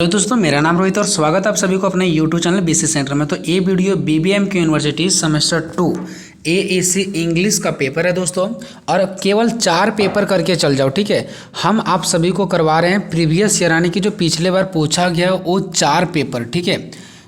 तो दोस्तों मेरा नाम रोहित और स्वागत है आप सभी को अपने यूट्यूब चैनल बीसी सेंटर में। तो ये video BBMK university semester 2 AAC English का पेपर है दोस्तों, और केवल 4 पेपर करके चल जाओ, ठीक है। हम आप सभी को करवा रहे हैं प्रीवियस ईयर यानी कि जो पिछले बार पूछा गया वो 4 पेपर, ठीक है।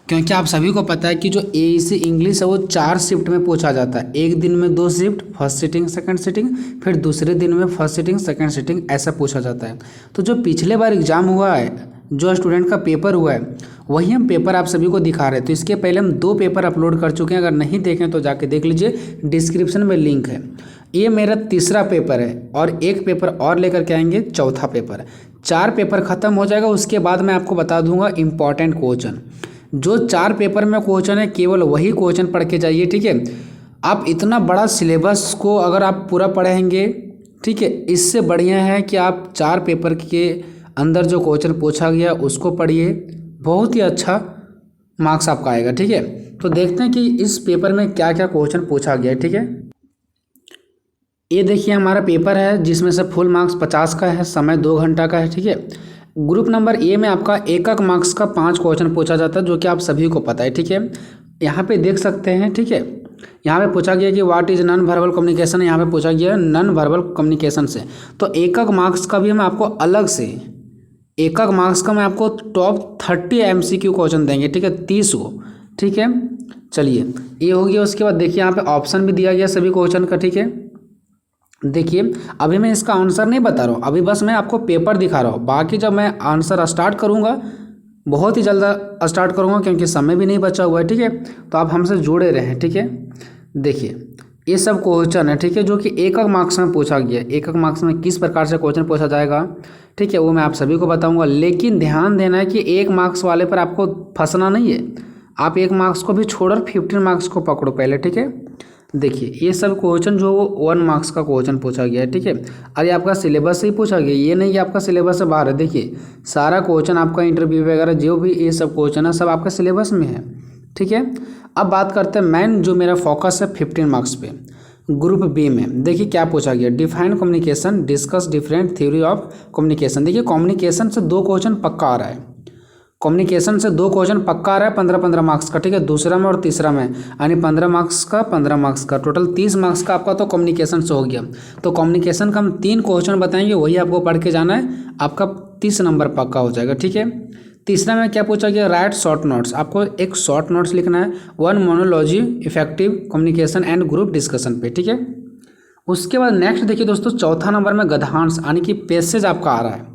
क्योंकि आप सभी को पता है कि जो एएसी इंग्लिश है वो 4 शिफ्ट में पूछा जाता है। एक दिन में 2 shift, first sitting second sitting, फिर दूसरे दिन में फर्स्ट सिटिंग सेकंड सिटिंग, ऐसा पूछा जाता है। तो जो पिछले बार एग्जाम हुआ है, जो स्टूडेंट का पेपर हुआ है, वही हम पेपर आप सभी को दिखा रहे हैं। तो इसके पहले हम 2 पेपर अपलोड कर चुके हैं, अगर नहीं देखें तो जाके देख लीजिए, डिस्क्रिप्शन में लिंक है। ये मेरा तीसरा पेपर है और एक पेपर और लेकर के आएंगे, चौथा पेपर। 4 पेपर ख़त्म हो जाएगा, उसके बाद मैं आपको बता दूंगा इम्पॉर्टेंट क्वेश्चन। जो 4 पेपर में क्वेश्चन है केवल वही क्वेश्चन पढ़ के जाइए, ठीक है। आप इतना बड़ा सिलेबस को अगर आप पूरा पढ़ेंगे, ठीक है, इससे बढ़िया है कि आप 4 पेपर के अंदर जो क्वेश्चन पूछा गया उसको पढ़िए, बहुत ही अच्छा मार्क्स आपका आएगा, ठीक है। तो देखते हैं कि इस पेपर में क्या क्या क्वेश्चन पूछा गया है, ठीक है। ये देखिए हमारा पेपर है जिसमें से फुल मार्क्स 50 का है, समय 2 घंटा का है, ठीक है। ग्रुप नंबर ए में आपका एक मार्क्स का 5 क्वेश्चन पूछा जाता है, जो कि आप सभी को पता है, ठीक है। यहाँ पे देख सकते हैं, ठीक है। यहाँ पे पूछा गया कि what is non verbal communication, यहाँ पे पूछा गया नॉन वर्बल कम्युनिकेशन से। तो एक मार्क्स का भी हम आपको अलग से एक मार्क्स का मैं आपको टॉप 30 MCQ क्वेश्चन देंगे, ठीक है, 30 को, ठीक है। चलिए ये हो गया। उसके बाद देखिए यहाँ पे ऑप्शन भी दिया गया सभी क्वेश्चन का, ठीक है। देखिए अभी मैं इसका आंसर नहीं बता रहा हूँ, अभी बस मैं आपको पेपर दिखा रहा हूँ। बाकी जब मैं आंसर स्टार्ट करूँगा, बहुत ही जल्द स्टार्ट करूँगा क्योंकि समय भी नहीं बचा हुआ है, ठीक है। तो आप हमसे जुड़े रहें, ठीक है। देखिए ये सब क्वेश्चन है, ठीक है, जो कि एक मार्क्स में पूछा गया। एक मार्क्स में किस प्रकार से क्वेश्चन पूछा जाएगा, ठीक है, वो मैं आप सभी को बताऊंगा। लेकिन ध्यान देना है कि 1 मार्क्स वाले पर आपको फंसना नहीं है। आप 1 मार्क्स को भी छोड़कर 15 मार्क्स को पकड़ो पहले, ठीक है। देखिए ये सब क्वेश्चन जो 1 मार्क्स का क्वेश्चन पूछा गया है, ठीक है। और ये आपका सिलेबस से ही पूछा गया, ये नहीं कि आपका सिलेबस से बाहर है। देखिए सारा क्वेश्चन आपका इंटरव्यू वगैरह जो भी ये सब क्वेश्चन है सब आपका सिलेबस में है, ठीक है। अब बात करते हैं मेन जो मेरा फोकस है 15 मार्क्स पे। ग्रुप बी में देखिए क्या पूछा गया, define communication, discuss different theory of communication. देखिए कम्युनिकेशन से 2 क्वेश्चन पक्का आ रहा है, कम्युनिकेशन से 2 क्वेश्चन पक्का आ रहा है 15-15 मार्क्स का, ठीक है, दूसरा में और तीसरा में, यानी 15 मार्क्स का 15 मार्क्स का, टोटल 30 मार्क्स का आपका तो कम्युनिकेशन से हो गया। तो कम्युनिकेशन का हम 3 क्वेश्चन बताएंगे, वही आपको पढ़ के जाना है, आपका 30 नंबर पक्का हो जाएगा, ठीक है। तीसरा में क्या पूछा गया, राइट शॉर्ट नोट्स। आपको एक शॉर्ट नोट्स लिखना है, 1 monology effective communication and group discussion पे, ठीक है। उसके बाद नेक्स्ट देखिए दोस्तों, चौथा नंबर में गद्यांश यानी कि पैसेज आपका आ रहा है।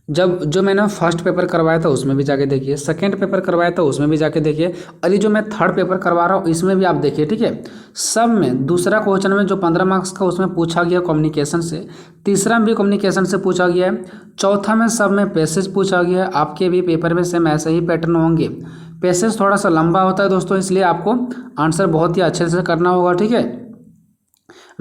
जब जो मैंने फर्स्ट पेपर करवाया था उसमें भी जाके देखिए, सेकंड पेपर करवाया था उसमें भी जाके देखिए, और ये जो मैं थर्ड पेपर करवा रहा हूँ इसमें भी आप देखिए, ठीक है। सब में दूसरा क्वेश्चन में जो 15 मार्क्स का उसमें पूछा गया कम्युनिकेशन से, तीसरा में भी कम्युनिकेशन से पूछा गया है, चौथा में सब में पैसेज पूछा गया है। आपके भी पेपर में सेम ऐसे ही पैटर्न होंगे। पैसेज थोड़ा सा लंबा होता है दोस्तों, इसलिए आपको आंसर बहुत ही अच्छे से करना होगा, ठीक है।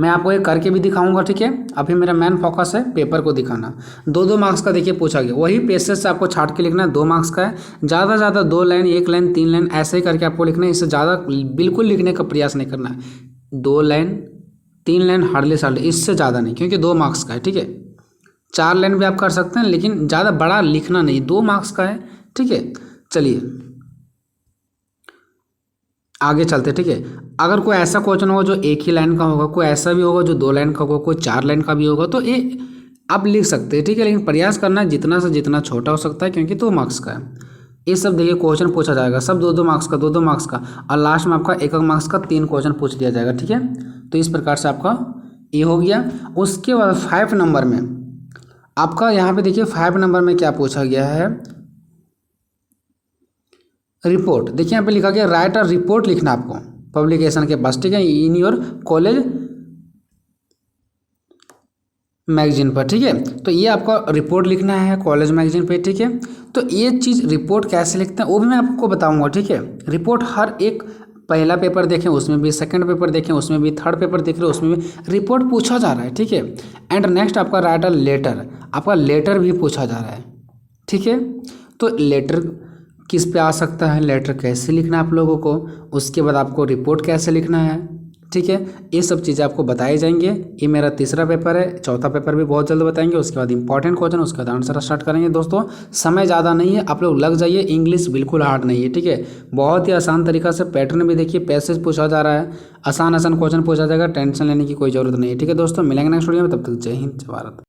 मैं आपको ये करके भी दिखाऊंगा, ठीक है। अभी मेरा मेन फोकस है पेपर को दिखाना। 2-2 मार्क्स का देखिए पूछा गया, वही पेसेज से आपको छाट के लिखना है। 2 मार्क्स का है, ज़्यादा से ज़्यादा 2 लाइन, 1 लाइन, 3 लाइन ऐसे ही करके आपको लिखना है। इससे ज़्यादा बिल्कुल लिखने का प्रयास नहीं करना है। 2 लाइन 3 लाइन हार्डली सार्डली, इससे ज़्यादा नहीं, क्योंकि 2 मार्क्स का है, ठीक है। 4 लाइन भी आप कर सकते हैं, लेकिन ज़्यादा बड़ा लिखना नहीं, 2 मार्क्स का है, ठीक है। चलिए आगे चलते, ठीक है। अगर कोई ऐसा क्वेश्चन होगा जो 1 ही लाइन का होगा, कोई ऐसा भी होगा जो 2 लाइन का होगा, कोई 4 लाइन का भी होगा, तो ये आप लिख सकते हैं, ठीक है। लेकिन प्रयास करना है जितना से जितना छोटा हो सकता है, क्योंकि 2 मार्क्स का है। ये सब देखिए क्वेश्चन पूछा जाएगा, सब 2-2 मार्क्स का, 2-2 मार्क्स का, और लास्ट में आपका 1 मार्क्स का 3 क्वेश्चन पूछ लिया जाएगा, ठीक है। तो इस प्रकार से आपका ये हो गया। उसके बाद 5 नंबर में आपका यहाँ पे देखिए 5 नंबर में क्या पूछा गया है, रिपोर्ट। देखिए यहाँ पे लिखा गया राइट अ रिपोर्ट लिखना आपको पब्लिकेशन के पास, ठीक है, इन योर कॉलेज मैगजीन पर, ठीक है। तो ये आपका रिपोर्ट लिखना है कॉलेज मैगजीन पे, ठीक है। तो ये चीज़ रिपोर्ट कैसे लिखते हैं वो भी मैं आपको बताऊंगा, ठीक है। रिपोर्ट हर एक, पहला पेपर देखें उसमें भी, सेकंड पेपर देखें उसमें भी, थर्ड पेपर देख रहे हैं उसमें भी रिपोर्ट पूछा जा रहा है, ठीक है। एंड नेक्स्ट आपका राइट अ लेटर, आपका लेटर भी पूछा जा रहा है, ठीक है। तो लेटर किस पे आ सकता है, लेटर कैसे लिखना है आप लोगों को, उसके बाद आपको रिपोर्ट कैसे लिखना है, ठीक है। ये सब चीज़ें आपको बताए जाएंगे। ये मेरा तीसरा पेपर है, चौथा पेपर भी बहुत जल्द बताएंगे। उसके बाद इंपॉर्टेंट क्वेश्चन, उसके बाद आंसर स्टार्ट करेंगे दोस्तों। समय ज़्यादा नहीं है, आप लोग लग जाइए। इंग्लिश बिल्कुल हार्ड नहीं है, ठीक है। बहुत ही आसान तरीका से पैटर्न भी देखिए, पैसेज पूछा जा रहा है, आसान आसान क्वेश्चन पूछा जाएगा, टेंशन लेने की कोई ज़रूरत नहीं है, ठीक है दोस्तों। मिलेंगे नेक्स्ट वीडियो में, तब तक जय हिंद जय भारत।